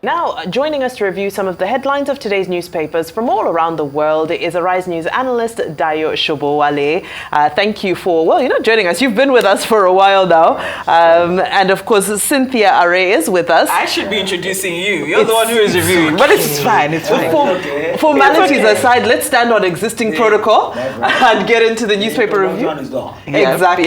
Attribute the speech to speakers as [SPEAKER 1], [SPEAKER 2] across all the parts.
[SPEAKER 1] Now, joining us to review some of the headlines of today's newspapers from all around the world is Arise News analyst Dayo Shobowale. Thank you for, joining us. You've been with us for a while now. And of course, Cynthia Are is with us.
[SPEAKER 2] I should be introducing you. You're the one who is reviewing. But it's fine. It's fine.
[SPEAKER 1] Formalities aside, let's stand on existing protocol and get into the newspaper review. Exactly.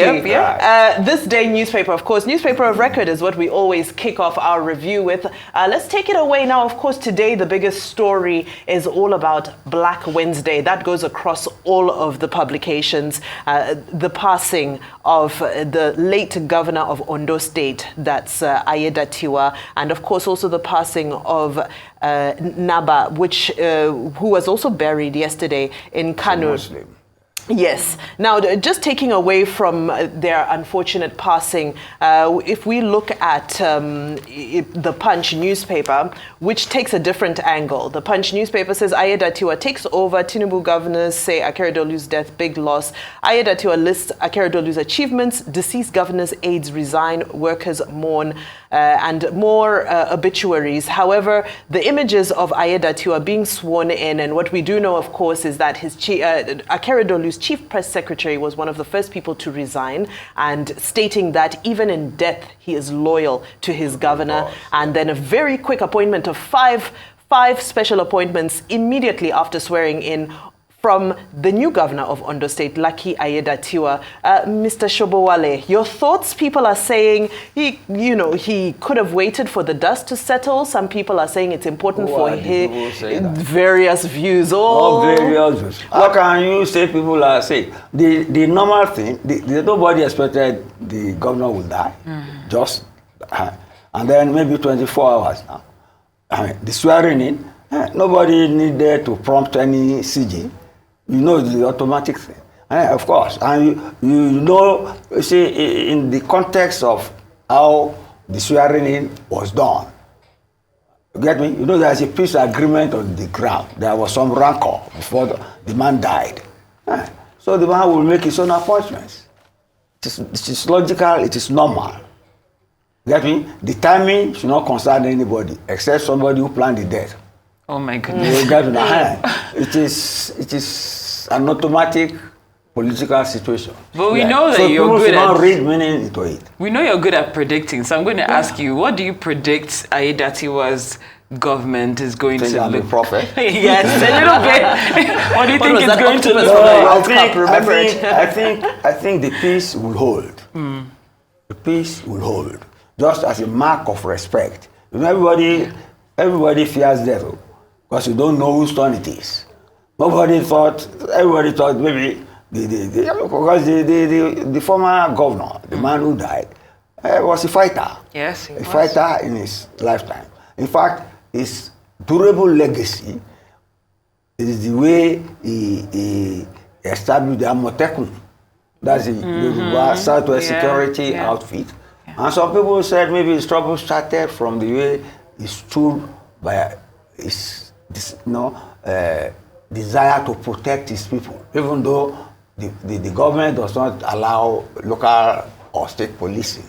[SPEAKER 1] This day newspaper, of course, newspaper of record is what we always kick off our review with. Let's take it away now. Of course, today the biggest story is all about Black Wednesday. That goes across all of the publications. The passing of the late governor of Ondo State, that's Aiyedatiwa, and of course also the passing of Naba, who was also buried yesterday in Kano. Yes. Now, just taking away from their unfortunate passing, if we look at the Punch newspaper, which takes a different angle. The Punch newspaper says Aiyedatiwa takes over. Tinubu governors say Akeredolu's death, big loss. Aiyedatiwa lists Akeredolu's achievements. Deceased governor's aides resign. Workers mourn. And more obituaries. However, the images of Aiyedatiwa being sworn in, and what we do know, of course, is that his Akeredolu's chief press secretary was one of the first people to resign, and stating that even in death, he is loyal to his governor. And then a very quick appointment of five special appointments immediately after swearing in from the new governor of Ondo State, Lucky Aiyedatiwa. Mr. Shobowale, your thoughts? People are saying he could have waited for the dust to settle. Some people are saying it's important for his various views.
[SPEAKER 3] Various views. How can you say people are saying? The normal thing, nobody expected the governor would die. And then maybe 24 hours now. The swearing in, nobody needed to prompt any CG. You know, the automatic thing. Of course. And you see, in the context of how the swearing in was done, you get me? You know, there's a peace agreement on the ground. There was some rancor before the man died. So the man will make his own appointments. It is logical, it is normal. You get me? The timing should not concern anybody except somebody who planned the death.
[SPEAKER 2] Oh my goodness.
[SPEAKER 3] It is an automatic political situation.
[SPEAKER 2] But we know that you're good
[SPEAKER 3] at read meaning into it.
[SPEAKER 2] We know you're good at predicting. So I'm going to ask you, what do you predict Aiyedatiwa's government is going to look?
[SPEAKER 3] I'm a prophet.
[SPEAKER 2] Yes, a little bit. What do you think is going to look?
[SPEAKER 3] I think the peace will hold. The peace will hold, just as a mark of respect. You know, everybody fears death. Because you don't know whose turn it is. Everybody thought maybe because the former governor, the man who died, was a fighter.
[SPEAKER 2] Yes, he was.
[SPEAKER 3] A fighter in his lifetime. In fact, his durable legacy is the way he established the Amotekun. That's the Southwest Security outfit. And some people said maybe his trouble started from the way he stood by his desire to protect his people, even though the government does not allow local or state policing.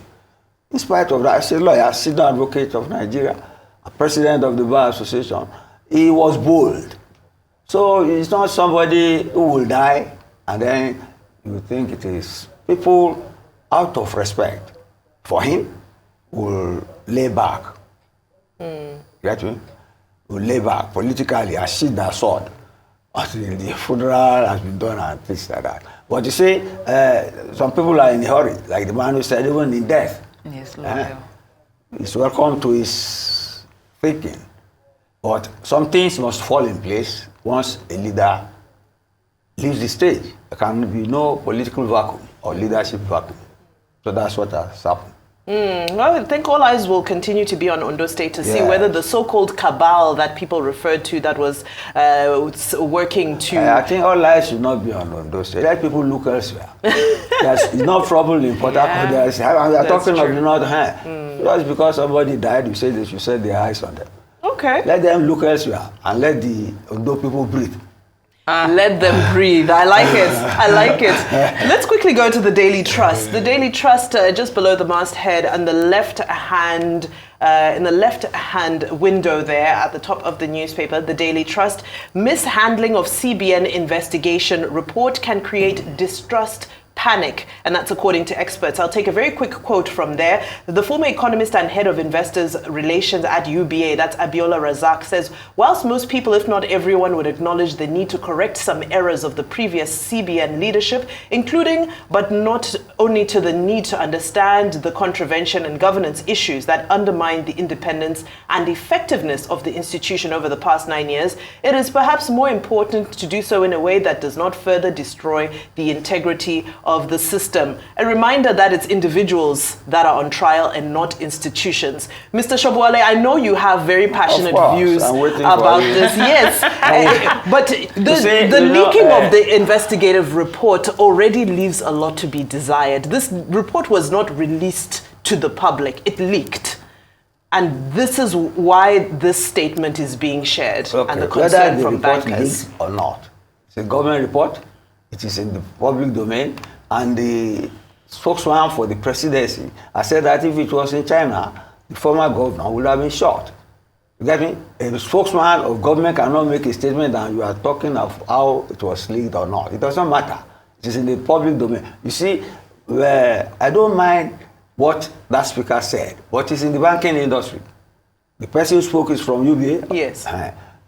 [SPEAKER 3] In spite of that, as a lawyer, senior advocate of Nigeria, a president of the Bar Association, he was bold. So it's not somebody who will die and then you think it is. People out of respect for him will lay back. Get me? Will lay back politically and sheathe their sword until the funeral has been done and things like that. But you see, some people are in a hurry, like the man who said even in death.
[SPEAKER 2] Yes,
[SPEAKER 3] he's welcome to his thinking. But some things must fall in place once a leader leaves the stage. There can be no political vacuum or leadership vacuum. So that's what has happened.
[SPEAKER 1] Well, I think all eyes will continue to be on Ondo State to see whether the so-called cabal that people referred to that was working to...
[SPEAKER 3] I think all eyes should not be on Ondo State. Let people look elsewhere. There's enough trouble in Port Harcourt. We are talking of the northern hand. Just because somebody died, you say they should set their eyes on them.
[SPEAKER 1] Okay.
[SPEAKER 3] Let them look elsewhere and let the Ondo people breathe.
[SPEAKER 1] Let them breathe. I like it. I like it. Let's quickly go to the Daily Trust. The Daily Trust, just below the masthead, on the left-hand in the left-hand window there at the top of the newspaper, the Daily Trust, mishandling of CBN investigation report can create distrust, panic, and that's according to experts. I'll take a very quick quote from there. The former economist and head of investors relations at UBA, that's Abiola Razak, says, whilst most people, if not everyone, would acknowledge the need to correct some errors of the previous CBN leadership, including but not only to the need to understand the contravention and governance issues that undermine the independence and effectiveness of the institution over the past 9 years, it is perhaps more important to do so in a way that does not further destroy the integrity of the system. A reminder that it's individuals that are on trial and not institutions. Mr. Shobwale, I know you have very passionate views about this. Yes, but the leaking of the investigative report already leaves a lot to be desired. This report was not released to the public. It leaked. And this is why this statement is being shared and the concern from bankers.
[SPEAKER 3] Or not. It's a government report. It is in the public domain. And the spokesman for the presidency has said that if it was in China, the former governor would have been shot. You get me? A spokesman of government cannot make a statement and you are talking of how it was leaked or not. It doesn't matter. It is in the public domain. You see, I don't mind what that speaker said, but it's in the banking industry. The person who spoke is from UBA.
[SPEAKER 1] Yes.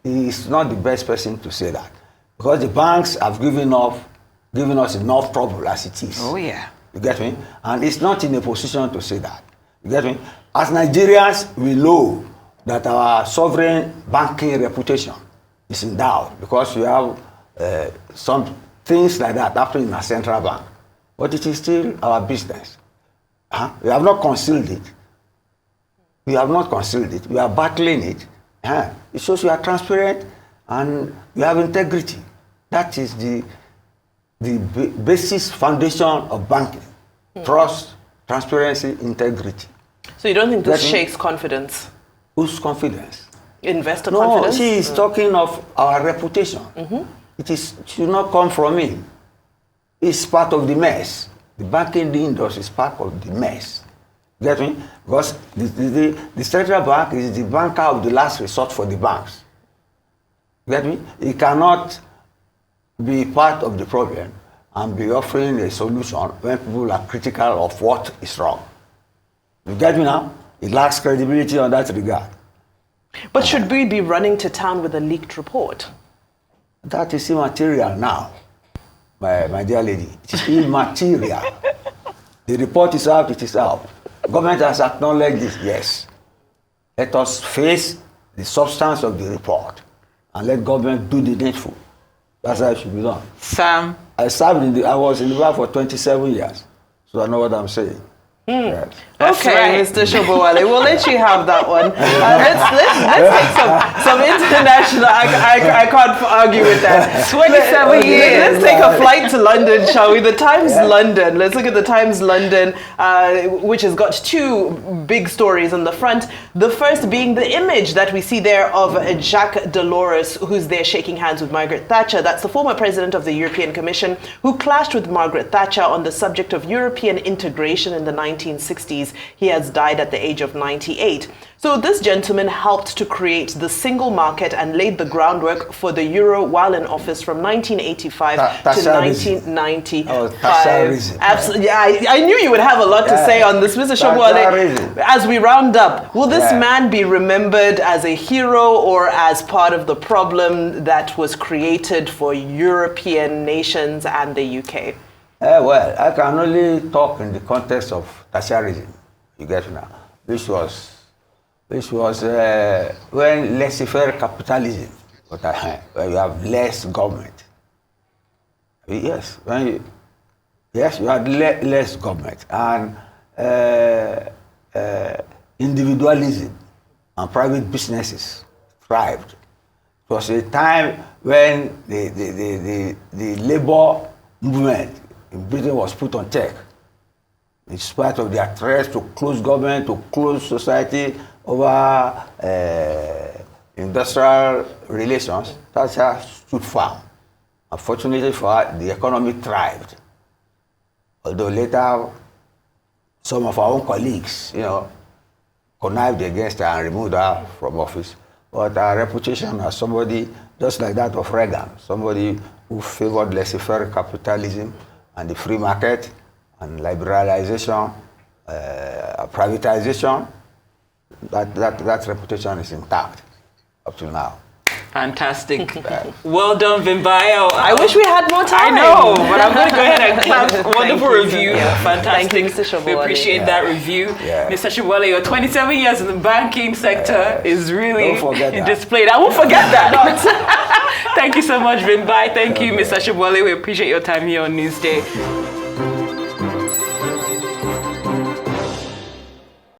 [SPEAKER 3] He is not the best person to say that. Because the banks have given us enough trouble as it is.
[SPEAKER 2] Oh, yeah.
[SPEAKER 3] You get me? And it's not in a position to say that. You get me? As Nigerians, we know that our sovereign banking reputation is in doubt because we have some things like that happening in our central bank. But it is still our business. We have not concealed it. We have not concealed it. We are battling it. It shows we are transparent and we have integrity. That is the basis foundation of banking. Trust, transparency, integrity.
[SPEAKER 1] So you don't think this shakes confidence?
[SPEAKER 3] Whose confidence?
[SPEAKER 1] Investor confidence?
[SPEAKER 3] No, she is talking of our reputation. It should not come from me. It's part of the mess. The banking industry is part of the mess. Get me? Because the central bank is the banker of the last resort for the banks. Get me? It cannot be part of the problem and be offering a solution when people are critical of what is wrong. You get me now? It lacks credibility on that regard.
[SPEAKER 1] But should we be running to town with a leaked report?
[SPEAKER 3] That is immaterial now, my dear lady. It is immaterial. The report is out, it is out. Government has acknowledged this, yes. Let us face the substance of the report and let government do the needful. That's how it should be done.
[SPEAKER 2] Sam?
[SPEAKER 3] I was in the bar for 27 years, so I know what I'm saying. Yes.
[SPEAKER 1] Okay, Mr. Shobowale, we'll let you have that one. Let's take some international. I can't argue with that. 27 years. Let's take a flight to London, shall we? The Times London. Let's look at the Times London, which has got two big stories on the front. The first being the image that we see there of Jacques Delors, who's there shaking hands with Margaret Thatcher. That's the former president of the European Commission, who clashed with Margaret Thatcher on the subject of European integration in the 1960s. He has died at the age of 98. So this gentleman helped to create the single market and laid the groundwork for the euro while in office from 1985 to 1995. Absolutely. Yeah, I knew you would have a lot to say on this, Mr. Shobwale. As we round up, will this man be remembered as a hero or as part of the problem that was created for European nations and the UK?
[SPEAKER 3] Well, I can only talk in the context of Thatcherism, you get now, which was when laissez-faire capitalism, where you have less government. Yes, you had less government and individualism and private businesses thrived. It was a time when the labor movement in Britain was put on check. In spite of their threats to close government, to close society over industrial relations, Thatcher stood firm. Unfortunately for her, the economy thrived. Although later, some of our own colleagues, connived against her and removed her from office. But her reputation as somebody just like that of Reagan, somebody who favored laissez-faire capitalism and the free market and liberalization, privatization, that reputation is intact up to now.
[SPEAKER 2] Fantastic. Well done, Vimbai.
[SPEAKER 1] I wish we had more time.
[SPEAKER 2] I know, but I'm going to go ahead and clap. Wonderful review.
[SPEAKER 1] Yeah.
[SPEAKER 2] Fantastic.
[SPEAKER 1] Thank you, Mr.
[SPEAKER 2] We appreciate that review.
[SPEAKER 3] Yeah.
[SPEAKER 2] Mr. Shibwale, your 27 years in the banking sector is really displayed. I won't forget that. Thank you so much, Vimbai. Thank you, Mr. Shibwale. We appreciate your time here on Newsday.